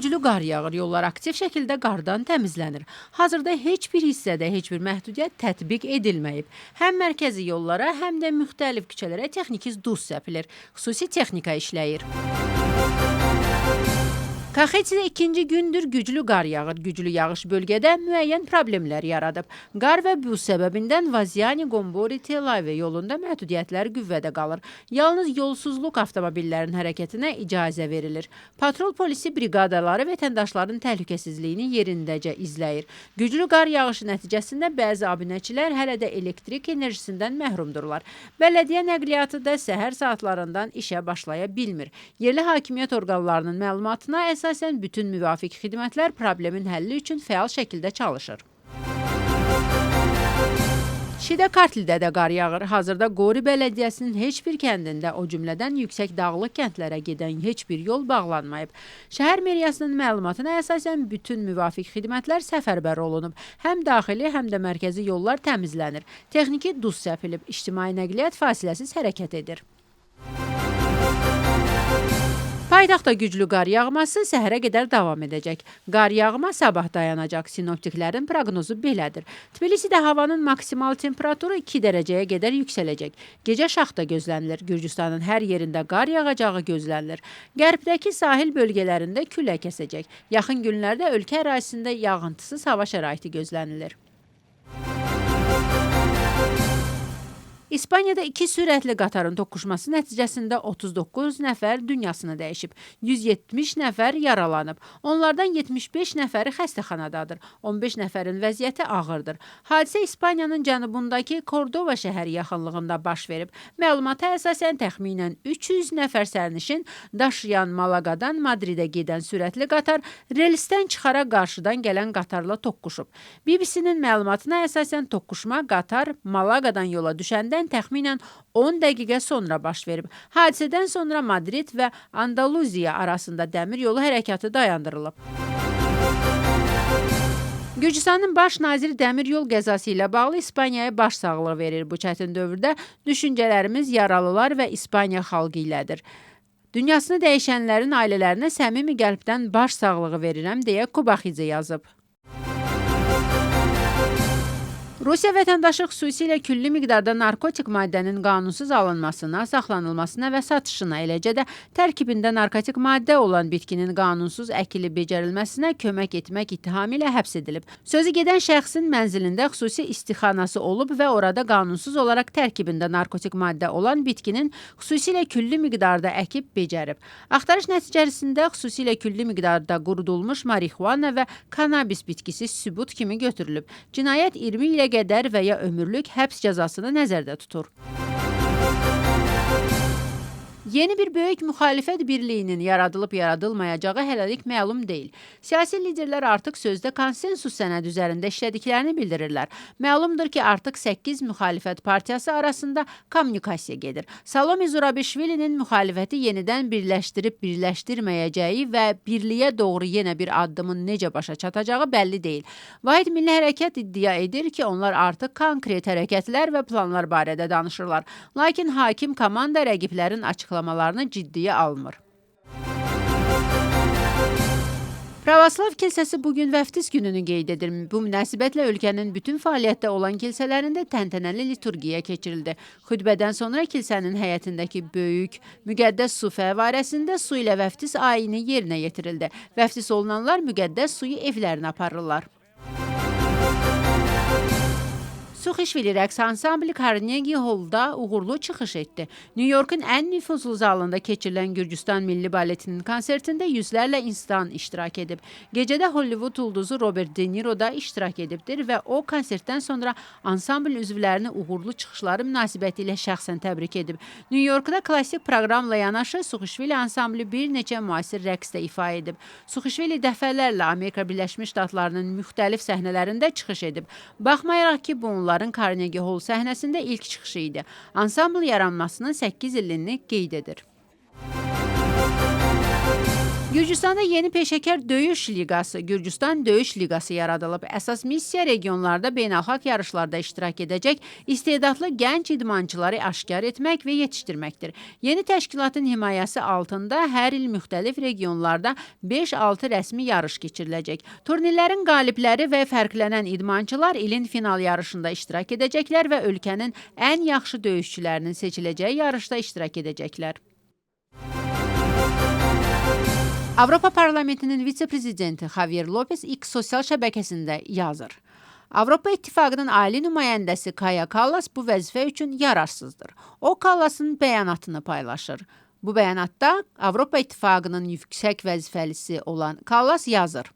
güclü qar yağır, yollar aktiv şəkildə qardan təmizlənir. Hazırda heç bir hissədə heç bir məhdudiyyət tətbiq edilməyib. Həm mərkəzi yollara, həm də müxtəlif küçələrə texniki duz səpilir. Xüsusi texnika işləyir. Kaxetidə ikinci gündür güclü qar yağır. Güclü yağış bölgədə müəyyən problemlər yaradıb. Qar və buz səbəbindən Vazyani, Gombori, Telayve yolunda məhdudiyyətlər qüvvədə qalır. Yalnız yolsuzluq avtomobillərin hərəkətinə icazə verilir. Patrol polisi briqadaları vətəndaşların təhlükəsizliyini yerindəcə izləyir. Güclü qar yağışı nəticəsində bəzi abunəçilər hələ də elektrik enerjisindən məhrumdurlar. Bələdiyyə nəqliyyatı da səhər saatlarından işə başlaya bilmir. Yerli hakimiyyət orqanlarının məlumatına əsasən bütün müvafiq xidmətlər problemin həlli üçün fəal şəkildə çalışır. Şidə Kartlidə də qar yağır. Hazırda Qori bələdiyyəsinin heç bir kəndində, o cümlədən yüksək dağlıq kəndlərə gedən heç bir yol bağlanmayıb. Şəhər meriyasının məlumatına əsasən bütün müvafiq xidmətlər səfərbər olunub. Həm daxili, həm də mərkəzi yollar təmizlənir. Texniki duz səpilib, ictimai nəqliyyat fasiləsiz hərəkət edir. Paytaxtda güclü qar yağması səhərə qədər davam edəcək. Qar yağma sabah dayanacaq. Sinoptiklərin proqnozu belədir. Tbilisidə havanın maksimal temperaturu 2 dərəcəyə qədər yüksələcək. Gecə şaxta gözlənilir. Gürcüstanın hər yerində qar yağacağı gözlənilir. Qərbdəki sahil bölgələrində külək əsəcək. Yaxın günlərdə ölkə ərazisində yağıntısız hava şəraiti gözlənilir. İspaniyada iki sürətli qatarın toqquşması nəticəsində 39 nəfər dünyasını dəyişib. 170 nəfər yaralanıb. Onlardan 75 nəfəri xəstəxanadadır. 15 nəfərin vəziyyəti ağırdır. Hadisə İspaniyanın cənubundakı Kordova şəhəri yaxınlığında baş verib. Məlumata əsasən təxminən 300 nəfər sərnişin daşıyan Malagadan Madridə gedən sürətli qatar relsdən çıxaraq qarşıdan gələn qatarla toqquşub. BBC-nin məlumatına əsasən toqquşma qatar Malagadan yola düşəndə təxminən 10 dəqiqə sonra baş verib. Hadisədən sonra Madrid və Andaluziya arasında dəmir yolu hərəkatı dayandırılıb. Gürcüstanın baş naziri dəmir yol qəzası ilə bağlı İspaniyaya başsağlığı verir. Bu çətin dövrdə düşüncələrimiz yaralılar və İspaniya xalqı ilədir. Dünyasını dəyişənlərin ailələrinə səmimi qəlbdən başsağlığı verirəm, deyə Kubaxidze yazıb. Rusiya vətəndaşı xüsusilə külli miqdarda narkotik maddənin qanunsuz alınmasına, saxlanılmasına və satışına, eləcə də tərkibində narkotik maddə olan bitkinin qanunsuz əkili becərilməsinə kömək etmək ittihamı ilə həbs edilib. Sözü gedən şəxsin mənzilində xüsusi istixanası olub və orada qanunsuz olaraq tərkibində narkotik maddə olan bitkinin xüsusilə külli miqdarda əkib becərib. Axtarış nəticəsində xüsusilə külli miqdarda qurudulmuş marixuana və kannabis bitkisi sübut kimi götürülüb. Cinayət 20 ilə qədər və ya ömürlük həbs cəzasını nəzərdə tutur. Yeni bir böyük müxalifət birliyinin yaradılıb-yaradılmayacağı hələlik məlum deyil. Siyasi liderlər artıq sözdə konsensus sənədi üzərində işlədiklərini bildirirlər. Məlumdur ki, artıq 8 müxalifət partiyası arasında kommunikasiya gedir. Salome Zurabishvilinin müxalifəti yenidən birləşdirib-birləşdirməyəcəyi və birliyə doğru yenə bir addımın necə başa çatacağı bəlli deyil. Vahid Milli Hərəkat iddia edir ki, onlar artıq konkret hərəkətlər və planlar barədə danışırlar. Lakin hakim komanda rəqiblərin açıqlamalarını ciddiyə almır. Pravoslav kilsəsi bugün vəftiz gününü qeyd edir. Bu münasibətlə ölkənin bütün fəaliyyətdə olan kilsələrində təntənəli liturgiya keçirildi. Xütbədən sonra kilsənin həyətindəki böyük müqəddəs su fəvvarəsində su ilə vəftiz ayini yerinə yetirildi. Vəftiz olunanlar müqəddəs suyu evlərinə aparırlar. Suxişvili rəqs ansambli Carnegie Hall'da uğurlu çıxış etdi. New York'un ən nüfuzlu zalında keçirilən Gürcüstan Milli Baletinin konsertində yüzlərlə insan iştirak edib. Gecədə Hollywood ulduzu Robert De Niro da iştirak edibdir və o konsertdən sonra ansambl üzvlərini uğurlu çıxışları münasibətilə şəxsən təbrik edib. New York'da klassik proqramla yanaşı Suxişvili ansambli bir neçə müasir rəqsdə ifa edib. Suxişvili dəfələrlə Amerika Birləşmiş Ştatlarının müxtəlif səhnələrində çıxış edib. Baxmayaraq ki, bunların Carnegie Hall səhnəsində ilk çıxışı idi. Ansambl yaranmasının 8 ilini qeyd edir. Gürcüstanda yeni peşəkar döyüş liqası, Gürcüstan Döyüş Liqası yaradılıb. Əsas missiya regionlarda beynəlxalq yarışlarda iştirak edəcək istedadlı gənc idmançıları aşkar etmək və yetişdirməkdir. Yeni təşkilatın himayəsi altında hər il müxtəlif regionlarda 5-6 rəsmi yarış keçiriləcək. Turnirlərin qalibləri və fərqlənən idmançılar ilin final yarışında iştirak edəcəklər və ölkənin ən yaxşı döyüşçülərinin seçiləcəyi yarışda iştirak edəcəklər. Avropa Parlamentinin vitse-prezidenti Javier Lopez X sosial şəbəkəsində yazır. Avropa İttifaqının ali nümayəndəsi Kaja Kallas bu vəzifə üçün yararsızdır. O, Kallasın bəyanatını paylaşır. Bu bəyanatda Avropa İttifaqının yüksək vəzifəlisi olan Kallas yazır.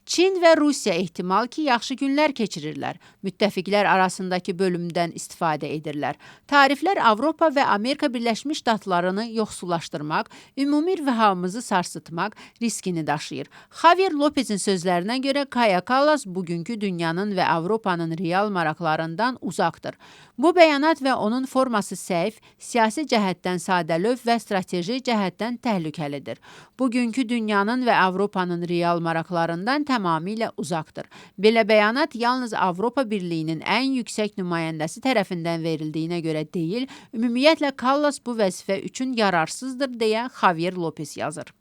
Çin və Rusiya ehtimal ki, yaxşı günlər keçirirlər. Müttəfiqlər arasındakı bölümdən istifadə edirlər. Tariflər Avropa və Amerika Birləşmiş Ştatlarını yoxsullaşdırmaq, ümumi rifahımızı sarsıtmaq riskini daşıyır. Javier Lopez'in sözlərinə görə Kaja Kallas bugünkü dünyanın və Avropanın real maraqlarından uzaqdır. Bu bəyanat və onun forması səhv, siyasi cəhətdən sadəlöv və strateji cəhətdən təhlükəlidir. Bugünkü dünyanın və Avropanın real maraqlarından tamamilə uzaqdır. Belə bəyanat yalnız Avropa Birliyinin ən yüksək nümayəndəsi tərəfindən verildiyinə görə deyil, ümumiyyətlə Kallas bu vəzifə üçün yararsızdır deyə Javier Lopez yazır.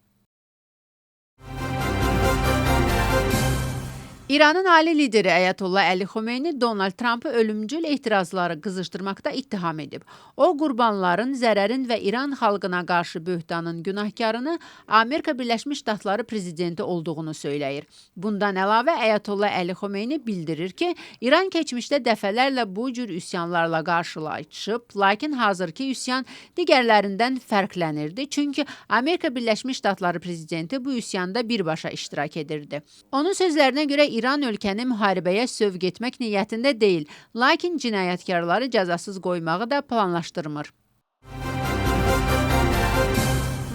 İranın ali lideri Əyətullah Əli Xomeyni Donald Trampı ölümcül etirazları qızışdırmaqda ittiham edib. O, qurbanların, zərərin və İran xalqına qarşı böhtanın günahkarını Amerika Birləşmiş Ştatları prezidenti olduğunu söyləyir. Bundan əlavə Əyətullah Əli Xomeyni bildirir ki, İran keçmişdə dəfələrlə bu cür üsyanlarla qarşılaşıb, lakin hazırki üsyan digərlərindən fərqlənirdi, çünki Amerika Birləşmiş Ştatları prezidenti bu üsyanda birbaşa iştirak edirdi. Onun sözlərinə görə İran ölkəni müharibəyə sövq etmək niyyətində deyil, lakin cinayətkarları cəzasız qoymağı da planlaşdırmır.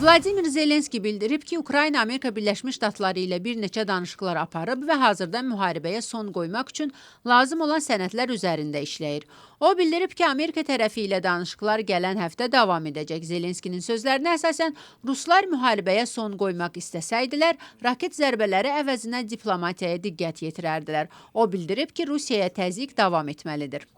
Vladimir Zelenski bildirib ki, Ukrayna Amerika Birləşmiş Ştatları ilə bir neçə danışıqlar aparıb və hazırda müharibəyə son qoymaq üçün lazım olan sənədlər üzərində işləyir. O bildirib ki, Amerika tərəfi ilə danışıqlar gələn həftə davam edəcək. Zelenskinin sözlərinə əsasən, Ruslar müharibəyə son qoymaq istəsəydilər, raket zərbələri əvəzinə diplomatiyaya diqqət yetirərdilər. O bildirib ki, Rusiyaya təzyiq davam etməlidir.